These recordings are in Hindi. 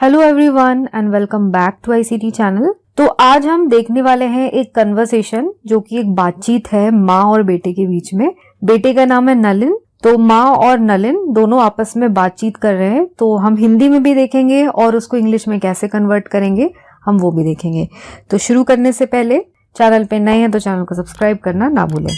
Hello everyone and welcome back to ICT channel. तो आज हम देखने वाले हैं एक कन्वर्सेशन जो कि एक बातचीत है माँ और बेटे के बीच में। बेटे का नाम है नलिन। तो माँ और नलिन दोनों आपस में बातचीत कर रहे हैं। तो हम हिंदी में भी देखेंगे और उसको इंग्लिश में कैसे कन्वर्ट करेंगे हम वो भी देखेंगे। तो शुरू करने से पहले चैनल पे नए हैं तो चैनल को सब्सक्राइब करना ना भूलें।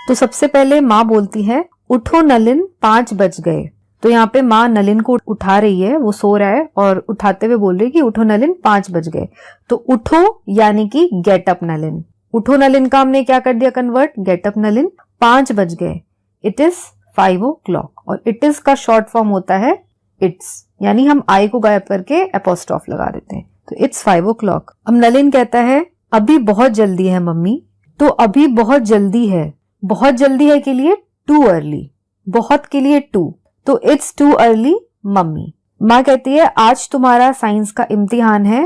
तो सबसे पहले माँ बोलती है, उठो नलिन 5 बज गए। तो यहाँ पे माँ नलिन को उठा रही है, वो सो रहा है और उठाते हुए बोल रही है कि उठो नलिन 5 बज गए। तो उठो यानी कि गेट अप नलिन। उठो नलिन का हमने क्या कर दिया कन्वर्ट, गेट अप नलिन। 5 बज गए, इट इज 5 o'clock। और इट इज का शॉर्ट फॉर्म होता है इट्स, यानी हम आई को गायब करके एपोस्ट्रॉफ लगा देते हैं। तो इट्स 5 o'clock। अब नलिन कहता है, अभी बहुत जल्दी है मम्मी। तो अभी बहुत जल्दी है, बहुत जल्दी है के लिए टू अर्ली, बहुत के लिए टू। तो इट्स टू अर्ली मम्मी। माँ कहती है, आज तुम्हारा साइंस का इम्तिहान है,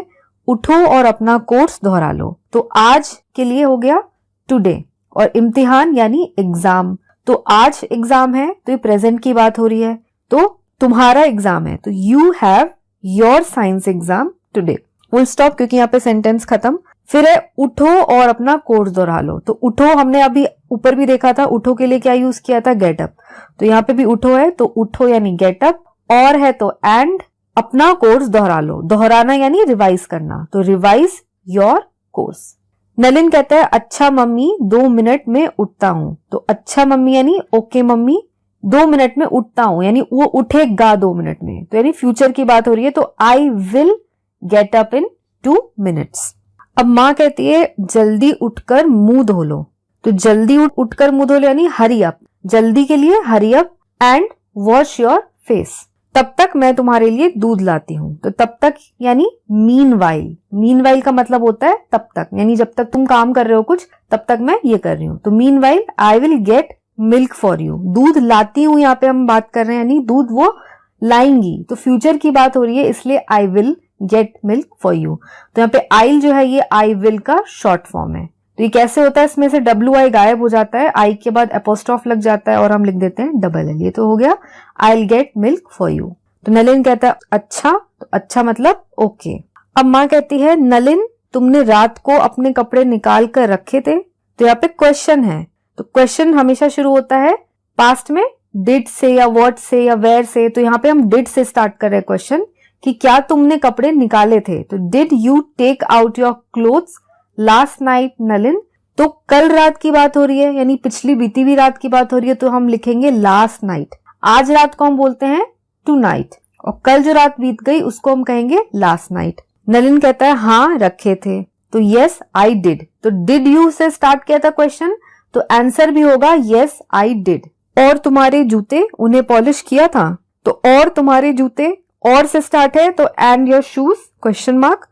उठो और अपना कोर्स दोहरा लो। तो आज के लिए हो गया टुडे और इम्तिहान यानी एग्जाम। तो आज एग्जाम है तो ये प्रेजेंट की बात हो रही है। तो तुम्हारा एग्जाम है तो you have your science exam today. Full stop, क्योंकि यहाँ पे सेंटेंस खत्म। फिर है उठो और अपना कोर्स दोहरा लो। तो उठो हमने अभी ऊपर भी देखा था, उठो के लिए क्या यूज किया था, गेट अप। तो यहाँ पे भी उठो है तो उठो यानी गेट अप, और है तो एंड अपना कोर्स दोहरा लो। दोहराना यानी रिवाइज करना, तो रिवाइज योर कोर्स। नलिन कहता है, अच्छा मम्मी 2 मिनट में उठता हूँ। तो अच्छा मम्मी यानी ओके मम्मी, 2 मिनट में उठता हूँ यानी वो उठेगा 2 मिनट में, तो यानी फ्यूचर की बात हो रही है। तो I will get up in 2 minutes। अब माँ कहती है, जल्दी उठकर मुंह धो लो। तो जल्दी उठकर मुंह धो लो यानी हरी अप, जल्दी के लिए hurry up and wash your face. तब तक मैं तुम्हारे लिए दूध लाती हूँ। तो तब तक यानी मीनवाइल। मीनवाइल का मतलब होता है तब तक, यानी जब तक तुम काम कर रहे हो कुछ तब तक मैं ये कर रही हूँ। तो meanwhile I will get milk for you. दूध लाती हूँ यहाँ पे हम बात कर रहे हैं, यानी दूध वो लाएंगी। तो फ्यूचर की बात हो रही है इसलिए I will get milk for you. तो यहाँ पे आइल जो है ये आई विल का शॉर्ट फॉर्म है। तो ये कैसे होता है, इसमें से WI गायब हो जाता है, आई के बाद एपोस्ट्रॉफ लग जाता है और हम लिख देते हैं डबल एल। ये तो हो गया I will get milk for you. तो नलिन कहता है अच्छा, तो अच्छा मतलब ओके। अब माँ कहती है, नलिन तुमने रात को अपने कपड़े निकाल कर रखे थे। तो यहाँ पे क्वेश्चन है, तो क्वेश्चन हमेशा शुरू होता है पास्ट में डिड से या व्हाट से या वेयर से। तो यहाँ पे हम डिड से स्टार्ट कर रहे हैं क्वेश्चन कि क्या तुमने कपड़े निकाले थे। तो did you take out your clothes last night Nalin. तो कल रात की बात हो रही है, यानी पिछली बीती हुई रात की बात हो रही है, तो हम लिखेंगे लास्ट नाइट। आज रात को हम बोलते हैं टू नाइट, और कल जो रात बीत गई उसको हम कहेंगे लास्ट नाइट। नलिन कहता है, हाँ रखे थे। तो यस आई डिड। तो डिड यू से स्टार्ट किया था क्वेश्चन, तो आंसर भी होगा यस आई डिड। और तुम्हारे जूते उन्हें पॉलिश किया था। तो और तुम्हारे जूते और से स्टार्ट है, तो and your shoes question mark.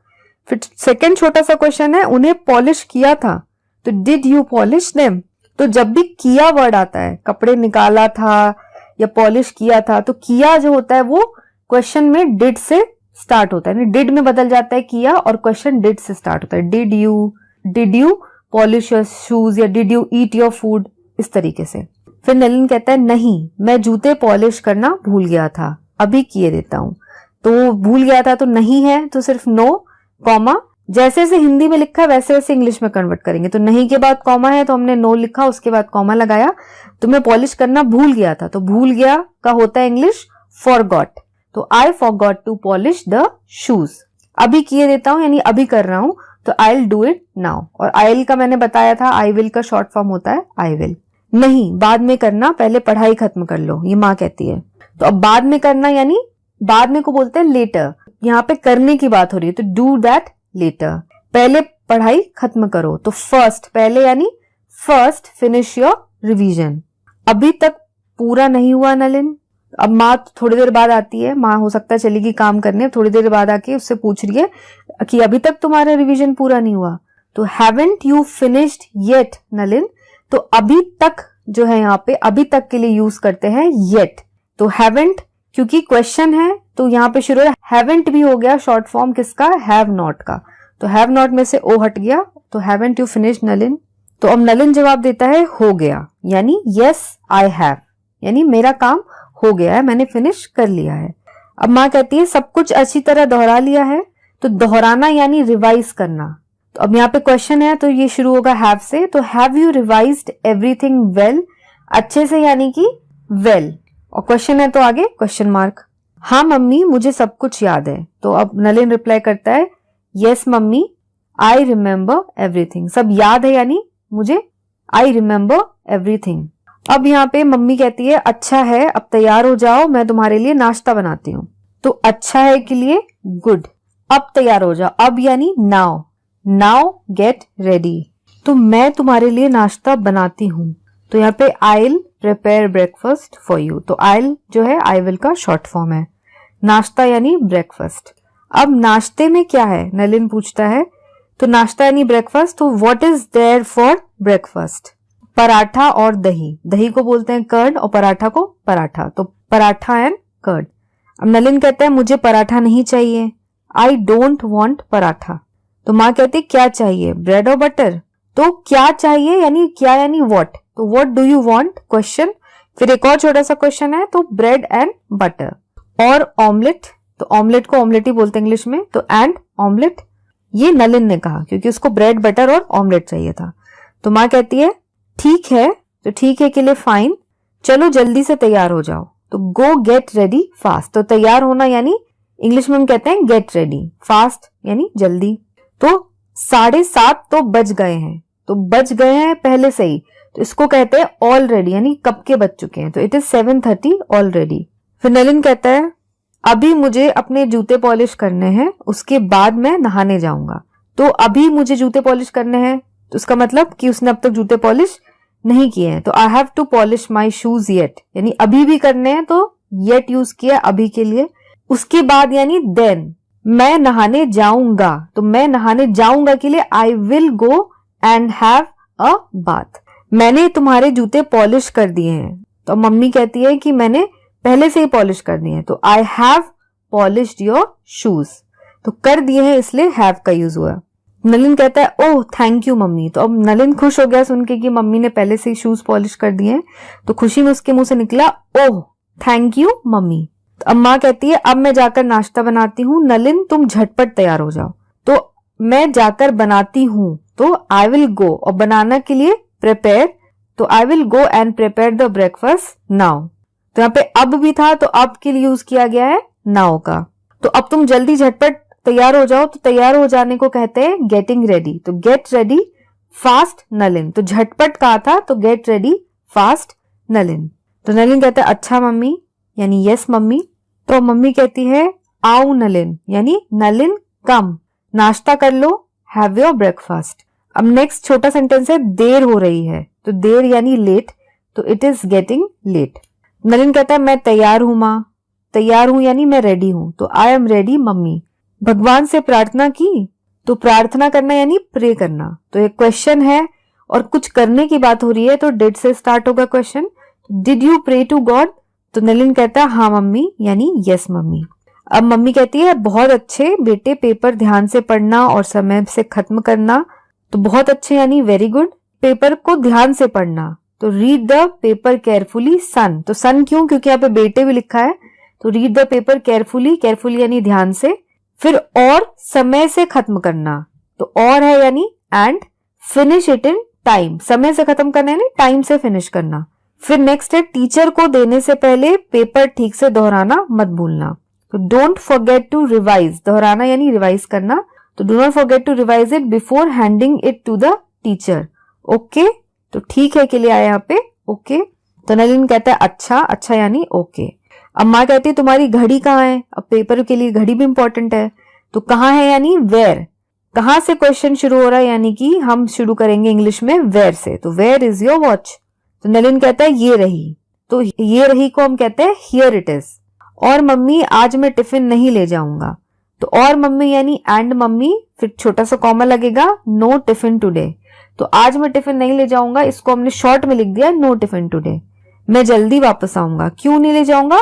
फिर सेकंड छोटा सा क्वेश्चन है, उन्हें पॉलिश किया था। तो डिड यू पॉलिश देम। तो जब भी किया वर्ड आता है, कपड़े निकाला था या पॉलिश किया था, तो किया जो होता है वो क्वेश्चन में डिड से स्टार्ट होता है, डिड में बदल जाता है किया और क्वेश्चन डिड से स्टार्ट होता है। Did you polish your shoes या did you eat your food, इस तरीके से। फिर नलिन कहता है, नहीं मैं जूते पॉलिश करना भूल गया था, अभी किए देता हूं। तो भूल गया था तो नहीं है तो सिर्फ नो कॉमा, जैसे से हिंदी में लिखा वैसे वैसे इंग्लिश में कन्वर्ट करेंगे। तो नहीं के बाद कॉमा है तो हमने नो लिखा, उसके बाद कॉमा लगाया। तो मैं पॉलिश करना भूल गया था, तो भूल गया का होता है इंग्लिश फॉरगॉट। तो I forgot to polish the shoes. अभी किए देता हूं यानी अभी कर रहा हूं, तो I will do it now. और आई विल का मैंने बताया था, आई विल का शॉर्ट फॉर्म होता है आई विल। नहीं बाद में करना, पहले पढ़ाई खत्म कर लो, ये माँ कहती है। तो अब बाद में करना यानी बाद में को बोलते हैं लेटर। यहाँ पे करने की बात हो रही है तो डू दैट लेटर। पहले पढ़ाई खत्म करो, तो फर्स्ट पहले यानी फर्स्ट फिनिश योर रिवीजन। अभी तक पूरा नहीं हुआ नलिन। अब माँ थोड़ी देर बाद आती है, माँ हो सकता है चलेगी काम करने, थोड़ी देर बाद आके उससे पूछ रही है कि अभी तक तुम्हारा रिवीजन पूरा नहीं हुआ। तो haven't you finished yet Nalin. तो अभी तक जो है यहाँ पे अभी तक के लिए यूज करते हैं येट। तो हैवंट क्योंकि क्वेश्चन है तो यहाँ पे शुरू है, हैवंट भी हो गया शॉर्ट फॉर्म किसका, हैव नॉट का। तो हैव नॉट में से ओ हट गया, तो हैवंट यू फिनिश्ड नलिन। तो अब नलिन जवाब देता है हो गया, यानी यस आई हैव, यानी मेरा काम हो गया है, मैंने फिनिश कर लिया है। अब माँ कहती है सब कुछ अच्छी तरह दोहरा लिया है, तो दोहराना यानी रिवाइज करना। तो अब यहाँ पे क्वेश्चन है, तो ये शुरू होगा हैव से। तो have you revised everything well, अच्छे से यानी कि वेल, और क्वेश्चन है तो आगे क्वेश्चन मार्क। हाँ मम्मी, मुझे सब कुछ याद है। तो अब नलिन रिप्लाई करता है yes mummy, I remember everything. सब याद है यानी मुझे आई रिमेम्बर एवरीथिंग। अब यहाँ पे मम्मी कहती है अच्छा है, अब तैयार हो जाओ, मैं तुम्हारे लिए नाश्ता बनाती हूँ। तो अच्छा है के लिए गुड, अब तैयार हो जाओ, अब यानी नाउ, नाउ गेट रेडी। तो मैं तुम्हारे लिए नाश्ता बनाती हूँ। तो यहाँ पे I'll prepare breakfast for you। तो I'll जो है I will का शॉर्ट फॉर्म है, नाश्ता यानी ब्रेकफास्ट। अब नाश्ते में क्या है, नलिन पूछता है। तो नाश्ता यानी ब्रेकफास्ट, तो what is there for breakfast? Paratha और दही। दही को बोलते हैं कर्ड और पराठा को पराठा, तो पराठा एंड कर्ड। अब नलिन कहता है मुझे पराठा नहीं चाहिए, आई डोंट वॉन्ट पराठा। तो माँ कहती क्या चाहिए, ब्रेड और बटर। तो क्या चाहिए यानी क्या यानी व्हाट, तो what do you want question. फिर एक और छोटा सा क्वेश्चन है, तो ब्रेड एंड बटर और ऑमलेट। तो ऑमलेट को ऑमलेट ही बोलते हैं इंग्लिश में, तो एंड ऑमलेट। ये नलिन ने कहा क्योंकि उसको ब्रेड बटर और ऑमलेट चाहिए था। तो माँ कहती है ठीक है, तो ठीक है के लिए फाइन, चलो जल्दी से तैयार हो जाओ। तो गो गेट रेडी फास्ट। तो तैयार होना यानी इंग्लिश में हम कहते हैं गेट रेडी, फास्ट यानी जल्दी। तो 7:30 तो बज गए हैं, तो बज गए हैं पहले से ही, तो इसको कहते हैं ऑलरेडी यानी कब के बज चुके हैं। तो इट इज 7:30 ऑलरेडी। फिर नलिन कहता है अभी मुझे अपने जूते पॉलिश करने हैं, उसके बाद मैं नहाने जाऊंगा। तो अभी मुझे जूते पॉलिश करने हैं, तो उसका मतलब कि उसने अब तक जूते पॉलिश नहीं किए हैं। तो I have to polish my shoes yet, यानी अभी भी करने हैं, तो येट यूज किया अभी के लिए। उसके बाद यानी देन, मैं नहाने जाऊंगा, तो मैं नहाने जाऊंगा के लिए I will go and have a bath. मैंने तुम्हारे जूते पॉलिश कर दिए हैं। तो मम्मी कहती है कि मैंने पहले से ही पॉलिश कर दिए हैं, तो I have polished your shoes. तो कर दिए हैं इसलिए हैव का यूज हुआ। नलिन कहता है ओह थैंक यू मम्मी। तो अब नलिन खुश हो गया सुन के कि मम्मी ने पहले से ही शूज पॉलिश कर दिए हैं, तो खुशी में उसके मुंह से निकला ओह थैंक यू मम्मी। तो अब माँ कहती है अब मैं जाकर नाश्ता बनाती हूँ, नलिन तुम झटपट तैयार हो जाओ। तो मैं जाकर बनाती हूँ, तो आई विल गो, और बनाना के लिए प्रिपेयर, तो I will go and prepare the breakfast now. तो यहाँ पे अब भी था, तो अब के लिए यूज किया गया है नाउ का। तो अब तुम जल्दी झटपट तैयार हो जाओ, तो तैयार हो जाने को कहते हैं गेटिंग रेडी। तो गेट रेडी फास्ट नलिन, तो झटपट कहा था, तो गेट रेडी फास्ट नलिन। तो नलिन कहता है अच्छा मम्मी यानी यस मम्मी। तो मम्मी कहती है आओ नलिन यानी नलिन कम, नाश्ता कर लो, हैव योर ब्रेकफास्ट। अब नेक्स्ट छोटा सेंटेंस है देर हो रही है। तो देर यानी लेट, तो it is getting late. Nalin कहता है मैं तैयार हूं माँ, तैयार हूं यानी मैं रेडी हूं, तो आई एम रेडी मम्मी। भगवान से प्रार्थना की, तो प्रार्थना करना यानी प्रे करना। तो एक क्वेश्चन है और कुछ करने की बात हो रही है, तो डिड से स्टार्ट होगा question. Did you pray to God? तो नलिन कहता है हाँ मम्मी यानी यस मम्मी। अब मम्मी कहती है बहुत अच्छे बेटे, पेपर ध्यान से पढ़ना और समय से खत्म करना। तो बहुत अच्छे यानी वेरी गुड, पेपर को ध्यान से पढ़ना, तो रीड द पेपर केयरफुली सन। तो सन क्यों, क्योंकि यहाँ पे बेटे भी लिखा है, तो read the paper carefully, carefully यानी ध्यान से। फिर और समय से खत्म करना, तो और है यानी and, finish it in time, समय से खत्म करना यानी टाइम से फिनिश करना। फिर नेक्स्ट है टीचर को देने से पहले पेपर ठीक से दोहराना मत भूलना। तो डोंट फॉरगेट टू रिवाइज, दोहराना यानी रिवाइज करना, तो do not forget to revise it before handing it to the teacher. Okay, तो ठीक है के लिए आया यहाँ पे ओके। तो नलिन कहता है अच्छा, अच्छा यानी ओके। अब माँ कहती है तुम्हारी घड़ी कहाँ है? अब पेपर के लिए घड़ी भी इंपॉर्टेंट है, तो कहाँ है यानी वेयर। कहाँ से क्वेश्चन शुरू हो रहा है, यानी कि हम शुरू करेंगे इंग्लिश में वेयर से, तो वेयर इज योर वॉच। तो नलिन कहता है ये रही, तो ये रही को हम कहते हैं हियर इट इज। और मम्मी आज मैं टिफिन नहीं ले जाऊंगा, तो और मम्मी यानी एंड मम्मी, फिर छोटा सा कॉमा लगेगा, नो टिफिन टुडे। तो आज मैं टिफिन नहीं ले जाऊंगा, इसको हमने शॉर्ट में लिख दिया नो टिफिन टुडे। मैं जल्दी वापस आऊंगा, क्यों नहीं ले जाऊंगा,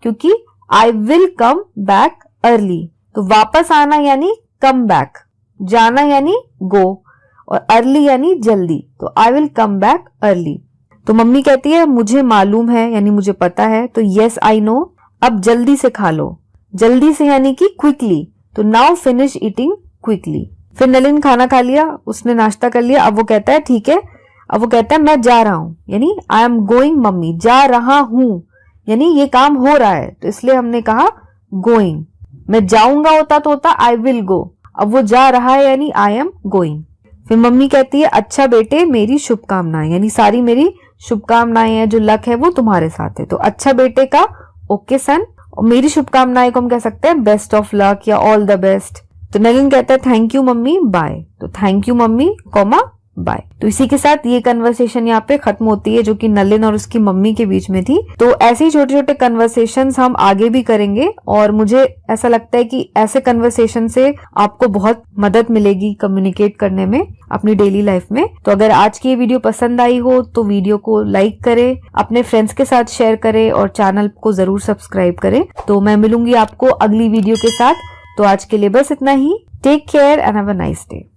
क्योंकि I will come back early. तो वापस आना यानी कम बैक, जाना यानी गो, और अर्ली यानी जल्दी, तो I will come back early. तो मम्मी कहती है मुझे मालूम है यानी मुझे पता है, तो यस आई नो। अब जल्दी से खा लो, जल्दी से यानी कि क्विकली, तो नाउ फिनिश ईटिंग क्विकली। फिर नलिन खाना खा लिया, उसने नाश्ता कर लिया। अब वो कहता है ठीक है, अब वो कहता है मैं जा रहा हूं, यानी आई एम गोइंग मम्मी, जा रहा हूं यानी ये काम हो रहा है, तो इसलिए हमने कहा गोइंग। मैं जाऊंगा होता आई विल गो, अब वो जा रहा है यानी आई एम गोइंग। फिर मम्मी कहती है अच्छा बेटे मेरी शुभकामनाएं, यानी सारी मेरी शुभकामनाएं हैं, जो लक है वो तुम्हारे साथ है। तो अच्छा बेटे का ओके सन, और मेरी शुभकामनाएं को हम कह सकते हैं बेस्ट ऑफ लक या ऑल द बेस्ट। तो नलिन कहता है थैंक यू मम्मी बाय, तो thank you mummy comma bye. तो इसी के साथ ये कन्वर्सेशन यहाँ पे खत्म होती है, जो कि नलिन और उसकी मम्मी के बीच में थी। तो ऐसे ही छोटे छोटे कन्वर्सेशंस हम आगे भी करेंगे, और मुझे ऐसा लगता है कि ऐसे कन्वर्सेशन से आपको बहुत मदद मिलेगी कम्युनिकेट करने में अपनी डेली लाइफ में। तो अगर आज की ये वीडियो पसंद आई हो तो वीडियो को लाइक करें, अपने फ्रेंड्स के साथ शेयर करें और चैनल को जरूर सब्सक्राइब करें। तो मैं मिलूंगी आपको अगली वीडियो के साथ। तो आज के लिए बस इतना ही। Take care and have a nice day.